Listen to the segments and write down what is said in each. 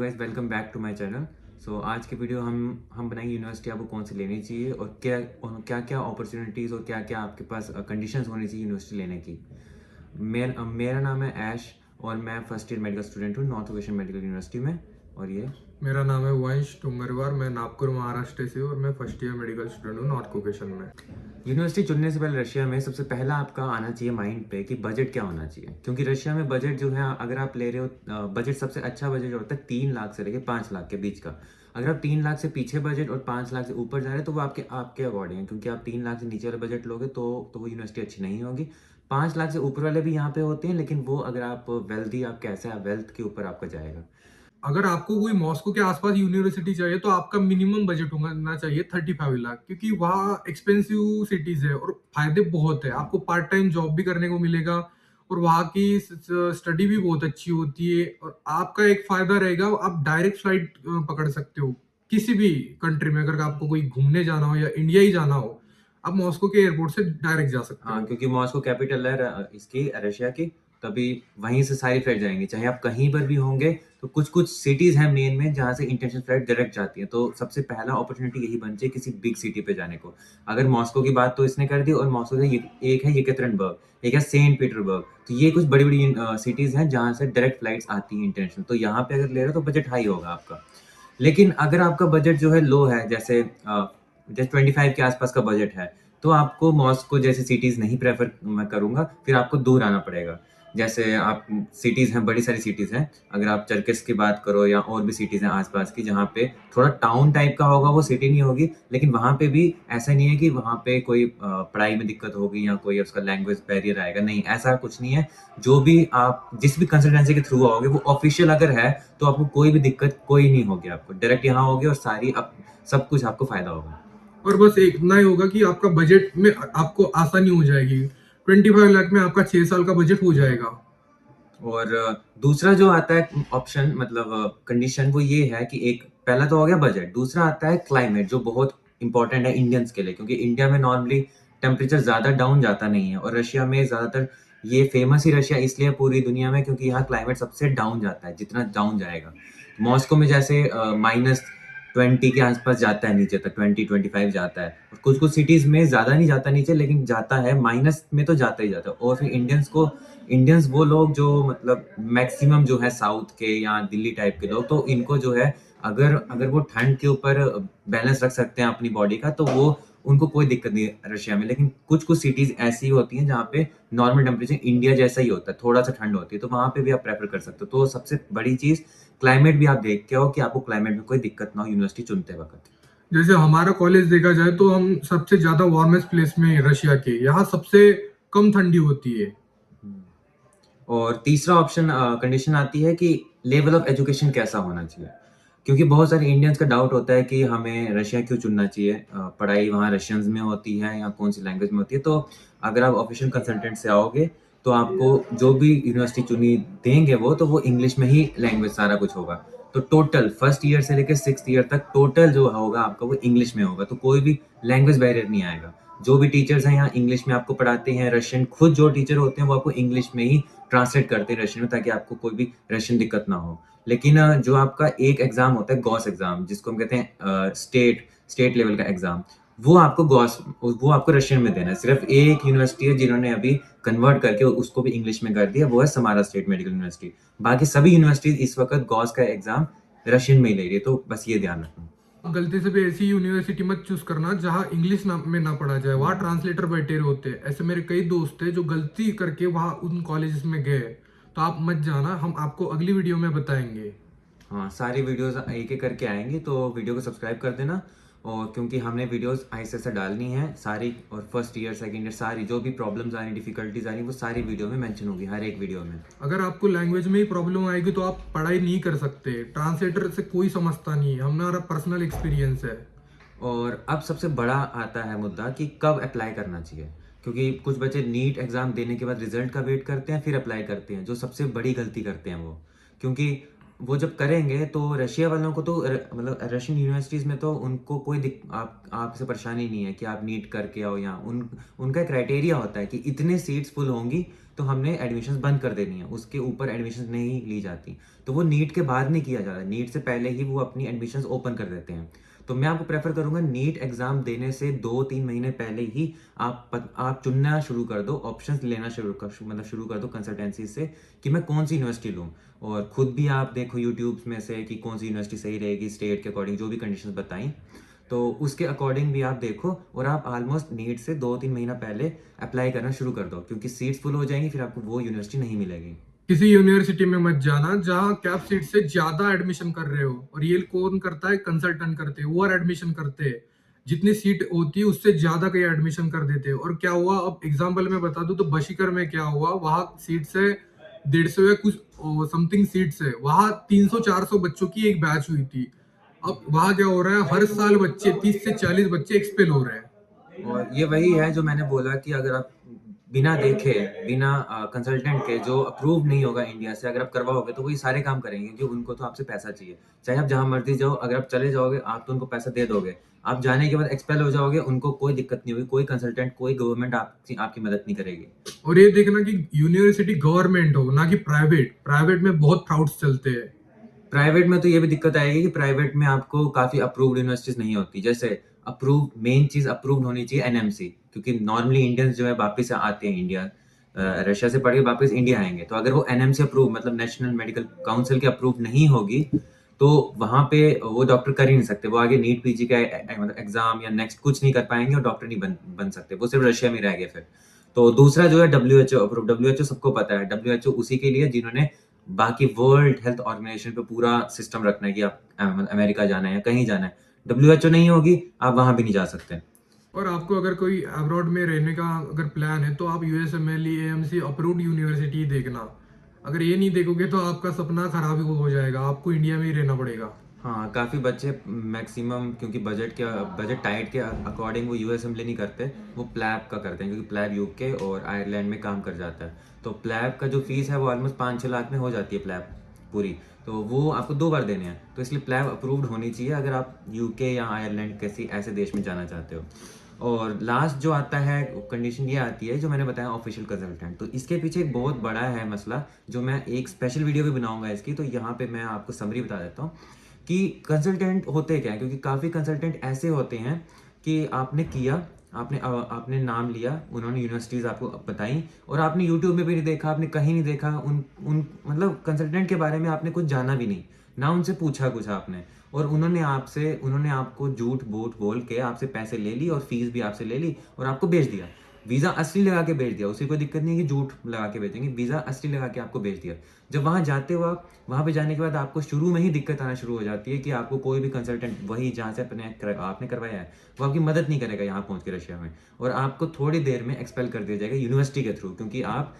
Guys welcome back to my channel. आज की video हम बनाएंगे यूनिवर्सिटी आपको कौन सी लेनी चाहिए और क्या क्या अपॉर्चुनिटीज़ और क्या क्या आपके पास कंडीशंस होनी चाहिए यूनिवर्सिटी लेने की। मेरा नाम है ऐश और मैं फर्स्ट ईयर मेडिकल स्टूडेंट हूँ नॉर्थ वेस्टर्न मेडिकल यूनिवर्सिटी में। और ये मेरा नाम है वंश टुम्बरवार। मैं नागपुर महाराष्ट्र से हूँ और मैं फर्स्ट ईयर मेडिकल स्टूडेंट हूँ नॉर्थ कोकेशन में। यूनिवर्सिटी चुनने से पहले रशिया में सबसे पहला आपका आना चाहिए माइंड पे कि बजट क्या होना चाहिए, क्योंकि रशिया में बजट जो है अगर आप ले रहे हो बजट सबसे अच्छा बजट होता है 3 लाख से लेकर 5 लाख के बीच का। अगर आप 3 लाख से पीछे बजट और 5 लाख से ऊपर जा रहे हैं तो वो आपके आपके अकॉर्डिंग है, क्योंकि आप 3 लाख से नीचे वाला बजट लोगे तो वो यूनिवर्सिटी अच्छी नहीं होगी। 5 लाख से ऊपर वाले भी यहाँ पे होते हैं, लेकिन वो अगर आप वेल्थी आप कैसे आप वेल्थ के ऊपर आपका जाएगा। अगर आपको कोई मॉस्को के आसपास यूनिवर्सिटी चाहिए तो आपका मिनिमम बजट होना चाहिए 35 लाख, क्योंकि वहाँ एक्सपेंसिव सिटीज है और फायदे बहुत है। आपको पार्ट टाइम जॉब भी करने को मिलेगा और वहाँ की स्टडी भी बहुत अच्छी होती है। और आपका एक फायदा रहेगा, आप डायरेक्ट फ्लाइट पकड़ सकते हो किसी भी कंट्री में। अगर आपको कोई घूमने जाना हो या इंडिया ही जाना हो, आप मॉस्को के एयरपोर्ट से डायरेक्ट जा सकते हाँ, हो। क्योंकि मॉस्को कैपिटल है इसकी रशिया की, तभी वहीं से सारी फ्लाइट जाएंगी चाहे आप कहीं पर भी होंगे। तो कुछ कुछ सिटीज़ हैं मेन में जहाँ से इंटरनेशनल फ्लाइट डायरेक्ट जाती है, तो सबसे पहला अपॉर्चुनिटी यही बनती है किसी बिग सिटी पे जाने को। अगर मॉस्को की बात तो इसने कर दी, और मॉस्को से एक है येकेतरिनबर्ग, एक है सेंट पीटरबर्ग। तो ये कुछ बड़ी बड़ी सिटीज़ हैं जहाँ से डायरेक्ट फ्लाइट्स आती हैं इंटरनेशनल। तो यहाँ पे अगर ले रहे हो तो बजट हाई होगा आपका। लेकिन अगर आपका बजट जो है लो है, जैसे 25 के आसपास का बजट है, तो आपको मॉस्को जैसे सिटीज़ नहीं प्रेफर मैं करूँगा, फिर आपको दूर आना पड़ेगा। जैसे आप सिटीज़ हैं, बड़ी सारी सिटीज़ हैं, अगर आप चरकिस की बात करो या और भी सिटीज़ हैं आसपास की जहाँ पे थोड़ा टाउन टाइप का होगा, वो सिटी नहीं होगी, लेकिन वहाँ पे भी ऐसा नहीं है कि वहाँ पे कोई पढ़ाई में दिक्कत होगी या कोई उसका लैंग्वेज बैरियर आएगा, नहीं ऐसा कुछ नहीं है। जो भी आप जिस भी कंसल्टेंसी के थ्रू आओगे वो ऑफिशियल अगर है तो आपको कोई भी दिक्कत कोई नहीं होगी, आपको डायरेक्ट यहाँ होगी और सारी अब सब कुछ आपको फायदा होगा। और बस एक इतना ही होगा कि आपका बजट में आपको आसानी हो जाएगी। 25 लाख में आपका 6 साल का बजट हो जाएगा। और दूसरा जो आता है ऑप्शन मतलब कंडीशन, वो ये है कि एक पहला तो हो गया बजट, दूसरा आता है क्लाइमेट जो बहुत इंपॉर्टेंट है इंडियंस के लिए, क्योंकि इंडिया में नॉर्मली टेम्परेचर ज़्यादा डाउन जाता नहीं है और रशिया में ज़्यादातर ये फेमस ही रशिया इसलिए है पूरी दुनिया में क्योंकि यहाँ क्लाइमेट सबसे डाउन जाता है, जितना डाउन जाएगा। मॉस्को में जैसे -20 के आसपास जाता है, नीचे तक 20-25 जाता है, और कुछ कुछ सिटीज़ में ज़्यादा नहीं जाता नीचे, लेकिन जाता है माइनस में तो जाता ही जाता है। और फिर इंडियंस वो लोग जो मतलब मैक्सिमम जो है साउथ के या दिल्ली टाइप के लोग, तो इनको जो है अगर अगर वो ठंड के ऊपर बैलेंस रख सकते हैं अपनी बॉडी का, तो वो उनको कोई दिक्कत नहीं है रशिया में। लेकिन कुछ कुछ सिटीज ऐसी होती हैं जहाँ पे नॉर्मल टेम्परेचर इंडिया जैसा ही होता है, थोड़ा सा ठंड होती है, तो वहाँ पे भी आप प्रेफर कर सकते हो। तो सबसे बड़ी चीज़ क्लाइमेट भी आप देख के आओ कि आपको क्लाइमेट में कोई दिक्कत ना हो यूनिवर्सिटी चुनते वक्त। जैसे हमारा कॉलेज देखा जाए तो हम सबसे ज्यादा वार्मेस्ट प्लेस में हैं रशिया के। यहाँ सबसे कम ठंडी होती है। और तीसरा ऑप्शन कंडीशन आती है कि लेवल ऑफ एजुकेशन कैसा होना चाहिए, क्योंकि बहुत सारे इंडियंस का डाउट होता है कि हमें रशिया क्यों चुनना चाहिए, पढ़ाई वहाँ रशियंस में होती है या कौन सी लैंग्वेज में होती है। तो अगर आप ऑफिशियल कंसल्टेंट से आओगे तो आपको जो भी यूनिवर्सिटी चुनी देंगे वो इंग्लिश में ही लैंग्वेज सारा कुछ होगा। तो टोटल फर्स्ट ईयर से लेकर 6th ईयर तक टोटल जो होगा आपका वो इंग्लिश में होगा, तो कोई भी लैंग्वेज बैरियर नहीं आएगा। जो भी टीचर्स हैं यहाँ इंग्लिश में आपको पढ़ाते हैं, रशियन खुद जो टीचर होते हैं वो आपको इंग्लिश में ही ट्रांसलेट करते हैं रशियन में, ताकि आपको कोई भी रशियन दिक्कत ना हो। लेकिन जो आपका एक एग्जाम होता है गॉस एग्जाम, जिसको हम कहते हैं स्टेट लेवल का एग्जाम, वो आपको रशियन में देना है। सिर्फ एक यूनिवर्सिटी है जिन्होंने अभी कन्वर्ट करके उसको भी इंग्लिश में कर दिया, वो है समारा स्टेट मेडिकल यूनिवर्सिटी। बाकी सभी यूनिवर्सिटीज इस वक्त गॉस का एग्जाम रशियन में ही ले रही है, तो बस ये ध्यान रखना। गलती से भी ऐसी यूनिवर्सिटी मत चूज करना जहाँ इंग्लिश में ना पढ़ा जाए। वहाँ ट्रांसलेटर बैठे होते हैं। ऐसे मेरे कई दोस्त हैं जो गलती करके वहाँ उन कॉलेजेस में गए। तो आप मत जाना, हम आपको अगली वीडियो में बताएंगे। हाँ, सारी वीडियोस एक एक करके आएंगी, तो वीडियो को सब्सक्राइब कर देना। और क्योंकि हमने वीडियोस ऐसे ऐसे डालनी है सारी, और फर्स्ट ईयर सेकंड ईयर सारी जो भी प्रॉब्लम्स आ रही डिफिकल्टीज आ रही वो सारी वीडियो में मेंशन होगी, हर एक वीडियो में। अगर आपको लैंग्वेज में ही प्रॉब्लम आएगी तो आप पढ़ाई नहीं कर सकते। ट्रांसलेटर से कोई समझता नहीं है, हमारा पर्सनल एक्सपीरियंस है। और अब सबसे बड़ा आता है मुद्दा कि कब अप्लाई करना चाहिए, क्योंकि कुछ बच्चे नीट एग्ज़ाम देने के बाद रिजल्ट का वेट करते हैं फिर अप्लाई करते हैं, जो सबसे बड़ी गलती करते हैं वो। क्योंकि वो जब करेंगे तो रशिया वालों को तो मतलब रशियन यूनिवर्सिटीज़ में तो उनको कोई आपसे परेशानी नहीं है कि आप नीट करके आओ यहाँ। उनका क्राइटेरिया होता है कि इतने सीट्स फुल होंगी तो हमने एडमिशन्स बंद कर देनी है, उसके ऊपर एडमिशन्स नहीं ली जाती। तो वो नीट के बाद नहीं किया जाता, नीट से पहले ही वो अपनी एडमिशन्स ओपन कर देते हैं। तो मैं आपको प्रेफर करूंगा नीट एग्जाम देने से 2-3 महीने पहले ही आप चुनना शुरू कर दो, ऑप्शंस लेना शुरू कर दो कंसल्टेंसी से कि मैं कौन सी यूनिवर्सिटी लूँ। और खुद भी आप देखो यूट्यूब में से कि कौन सी यूनिवर्सिटी सही रहेगी स्टेट के अकॉर्डिंग, जो भी कंडीशंस बताई तो उसके अकॉर्डिंग भी आप देखो, और आप ऑलमोस्ट नीट से 2-3 महीना पहले अप्लाई करना शुरू कर दो, क्योंकि सीट्स फुल हो जाएंगी, फिर आपको वो यूनिवर्सिटी नहीं मिलेगी। किसी यूनिवर्सिटी में मत जाना जहाँ कैप सीट से ज्यादा एडमिशन कर रहे हो, और ये कौन करता है, कंसल्टेंट करते हैं, वो एडमिशन करते हैं, जितनी सीट होती है उससे ज्यादा कहीं एडमिशन कर देते हैं। और क्या हुआ, अब एग्जाम्पल में बता दूं तो बशीकर में क्या हुआ, वहां सीट से 150 या कुछ समथिंग सीट है, वहां 300-400 बच्चों की एक बैच हुई थी। अब वहां क्या हो रहा है, हर साल बच्चे 30 से 40 बच्चे एक्सपेल हो रहे हैं। और ये वही है जो मैंने बोला कि अगर आप बिना देखे, बिना कंसल्टेंट के, जो अप्रूव नहीं होगा इंडिया से, अगर आप करवाओगे तो वही सारे काम करेंगे, क्योंकि उनको तो आपसे पैसा चाहिए। चाहे आप जहाँ मर्जी जाओ, अगर आप चले जाओगे आप तो उनको पैसा दे दोगे, आप जाने के बाद एक्सपेल हो जाओगे, उनको कोई दिक्कत नहीं होगी, कोई कंसल्टेंट, कोई गवर्नमेंट आपकी मदद नहीं करेगी। और ये देखना कि यूनिवर्सिटी गवर्नमेंट हो ना कि प्राइवेट। प्राइवेट में बहुत फ्रॉड्स चलते हैं। प्राइवेट में तो ये भी दिक्कत आएगी कि प्राइवेट में आपको काफ़ी अप्रूव्ड यूनिवर्सिटीज़ नहीं होती। जैसे अप्रूव, मेन चीज़ अप्रूव्ड होनी चाहिए एनएमसी, क्योंकि नॉर्मली इंडियंस जो है वापस आते हैं इंडिया, रशिया से पढ़ के वापस इंडिया आएंगे, तो अगर वो एनएमसी अप्रूव, मतलब नेशनल मेडिकल काउंसिल के अप्रूव नहीं होगी, तो वहाँ पे वो डॉक्टर कर ही नहीं सकते। वो आगे नीट पीजी का मतलब एग्जाम या नेक्स्ट कुछ नहीं कर पाएंगे और डॉक्टर नहीं बन सकते, वो सिर्फ रशिया में रह गए फिर। तो दूसरा जो है WHO अप्रूव। WHO सबको पता है, WHO उसी के लिए जिन्होंने बाकी वर्ल्ड हेल्थ ऑर्गेनाइजेशन पे पूरा सिस्टम रखना है कि आप अमेरिका जाना है या कहीं जाना है, WHO नहीं होगी आप वहां भी नहीं जा सकते। और आपको अगर कोई अब्रॉड में रहने का अगर प्लान है तो आप यूएसएमएल एएमसी अप्रूव्ड यूनिवर्सिटी देखना। अगर ये नहीं देखोगे तो आपका सपना खराब ही हो जाएगा, आपको इंडिया में ही रहना पड़ेगा। हाँ, काफ़ी बच्चे मैक्सिमम, क्योंकि बजट टाइट के अकॉर्डिंग वो यूएसएमएल नहीं करते, वो प्लैब का करते हैं, क्योंकि प्लैब यूके और आयरलैंड में काम कर जाता है। तो प्लैब का जो फीस है वो ऑलमोस्ट 5-6 लाख में हो जाती है प्लैब पूरी, तो वो आपको 2 बार देने हैं। तो इसलिए प्लैब अप्रूव्ड होनी चाहिए अगर आप यूके या आयरलैंड किसी ऐसे देश में जाना चाहते हो। और लास्ट जो आता है कंडीशन ये आती है जो मैंने बताया, ऑफिशियल कंसल्टेंट। तो इसके पीछे एक बहुत बड़ा है मसला, जो मैं एक स्पेशल वीडियो भी बनाऊंगा इसकी, तो यहाँ पे मैं आपको समरी बता देता हूँ कि कंसल्टेंट होते क्या हैं। क्योंकि काफ़ी कंसल्टेंट ऐसे होते हैं कि आपने किया, आपने नाम लिया, उन्होंने यूनिवर्सिटीज़ आपको बताई, और आपने यूट्यूब में भी नहीं देखा, आपने कहीं नहीं देखा उन उन मतलब कंसल्टेंट के बारे में आपने कुछ जाना भी नहीं, ना उनसे पूछा कुछ आपने, और उन्होंने आपको झूठ बूठ बोल के आपसे पैसे ले ली और फीस भी आपसे ले ली और आपको भेज दिया। वीज़ा असली लगा के भेज दिया, उसे कोई दिक्कत नहीं है कि झूठ लगा के भेजेंगे, वीज़ा असली लगा के आपको भेज दिया। जब वहाँ जाते हो आप, वहाँ पे जाने के बाद आपको शुरू में ही दिक्कत आना शुरू हो जाती है कि आपको कोई भी कंसल्टेंट, वही जहाँ से आपने करवाया है, वो आपकी मदद नहीं करेगा यहाँ पहुँच के रशिया में, और आपको थोड़ी देर में एक्सपेल कर दिया जाएगा यूनिवर्सिटी के थ्रू, क्योंकि आप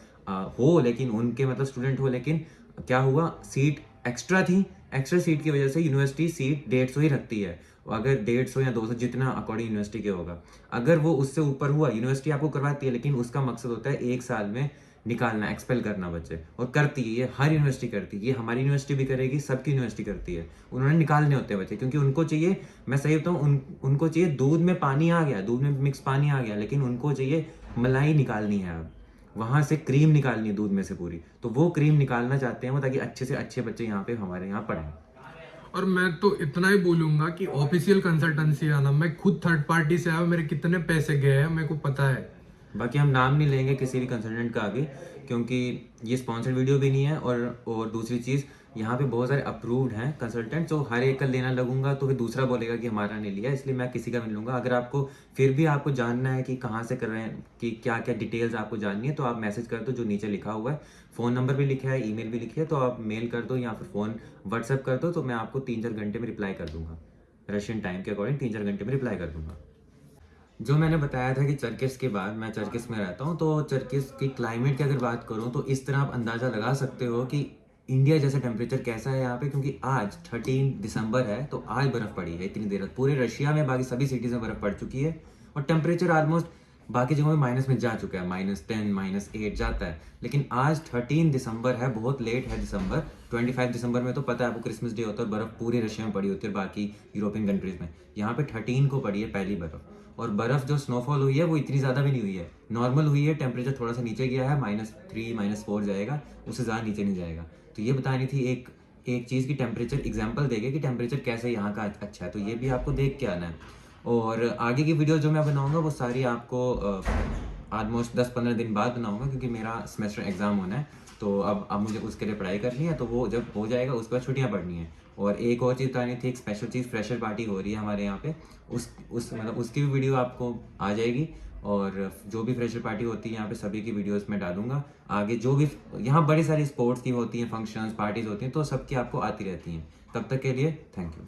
हो लेकिन उनके मतलब स्टूडेंट हो, लेकिन क्या हुआ, सीट एक्स्ट्रा थी, एक्स्ट्रा सीट की वजह से यूनिवर्सिटी सीट 150 ही रखती है। अगर 150 या 200 जितना अकॉर्डिंग यूनिवर्सिटी के होगा, अगर वो उससे ऊपर हुआ, यूनिवर्सिटी आपको करवाती है, लेकिन उसका मकसद होता है 1 साल में निकालना, एक्सपेल करना बच्चे, और करती है ये, हर यूनिवर्सिटी करती है ये, हमारी यूनिवर्सिटी भी करेगी, सबकी यूनिवर्सिटी करती है। उन्होंने निकालने होते हैं बच्चे, क्योंकि उनको चाहिए, मैं सही बताऊँ, उनको चाहिए, दूध में पानी आ गया, दूध में मिक्स पानी आ गया, लेकिन उनको चाहिए मलाई निकालनी है, अब वहाँ से क्रीम निकालनी है दूध में से पूरी, तो वो क्रीम निकालना चाहते हैं वो, ताकि अच्छे से अच्छे बच्चे यहाँ पे हमारे यहाँ पढ़ें। और मैं तो इतना ही बोलूंगा कि ऑफिशियल कंसल्टेंसी आना, मैं खुद थर्ड पार्टी से आया, मेरे कितने पैसे गए हैं मेरे को पता है। बाकी हम नाम नहीं लेंगे किसी भी कंसल्टेंट का अभी, क्योंकि ये स्पॉन्सर्ड वीडियो भी नहीं है, और दूसरी चीज़, यहाँ पे बहुत सारे अप्रूव्ड हैं कंसल्टेंट, तो हर एक का लेना लगूंगा तो फिर दूसरा बोलेगा कि हमारा नहीं लिया, इसलिए मैं किसी का भी नहीं लूँगा। अगर आपको फिर भी आपको जानना है कि कहाँ से कर रहे हैं, कि क्या क्या डिटेल्स आपको जाननी है, तो आप मैसेज कर दो, जो नीचे लिखा हुआ है, फ़ोन नंबर भी लिखा है, ईमेल भी लिखी है, तो आप मेल कर दो या फिर फ़ोन व्हाट्सएप कर दो, तो मैं आपको 3-4 घंटे में रिप्लाई कर दूंगा, रशियन टाइम के अकॉर्डिंग 3-4 घंटे में रिप्लाई कर दूंगा। जो मैंने बताया था कि चरकिस के बाद, मैं चरकिस में रहता हूँ, तो चरकिस की क्लाइमेट की अगर बात करूँ तो इस तरह आप अंदाज़ा लगा सकते हो कि इंडिया जैसा टेम्परेचर कैसा है यहाँ पे, क्योंकि आज 13 दिसंबर है, तो आज बर्फ़ पड़ी है इतनी देर, पूरे रशिया में बाकी सभी सिटीज़ में बर्फ़ पड़ चुकी है, और टेम्परेचर ऑलमोस्ट बाकी जगहों में माइनस में जा चुका है, -10 -8 जाता है। लेकिन आज 13 दिसंबर है, बहुत लेट है दिसंबर। 25 दिसंबर में तो पता है आपको क्रिसमस डे होता है, बर्फ़ पूरे रशिया में पड़ी होती है, बाकी यूरोपियन कंट्रीज़ में। यहाँ पे 13 को पड़ी है पहली बर्फ़, और बर्फ़ जो स्नोफॉल हुई है वो इतनी ज़्यादा भी नहीं हुई है, नॉर्मल हुई है। टेम्परेचर थोड़ा सा नीचे गया है, -3 -4 जाएगा, उससे ज़्यादा नीचे नहीं जाएगा। तो ये बतानी थी एक एक चीज़ की, टेम्परेचर एग्जांपल देके कि टेम्परेचर कैसे यहाँ का अच्छा है, तो ये भी आपको देख के आना है। और आगे की वीडियो जो मैं बनाऊँगा वो सारी आपको ऑलमोस्ट 10-15 दिन बाद बनाऊँगा, क्योंकि मेरा सेमेस्टर एग्ज़ाम होना है। तो अब मुझे उसके लिए पढ़ाई करनी है, तो वो जब हो जाएगा उसके बाद छुट्टियाँ पड़नी है। और एक और चीज़ बतानी थी, एक स्पेशल चीज़, फ्रेशर पार्टी हो रही है हमारे यहाँ पे, उस मतलब उसकी भी वीडियो आपको आ जाएगी। और जो भी फ्रेशर पार्टी होती है यहाँ पे सभी की वीडियोस मैं डालूंगा आगे। जो भी यहाँ बड़ी सारी स्पोर्ट्स की होती हैं, फंक्शंस पार्टीज होती हैं, तो सबकी आपको आती रहती हैं। तब तक के लिए थैंक यू।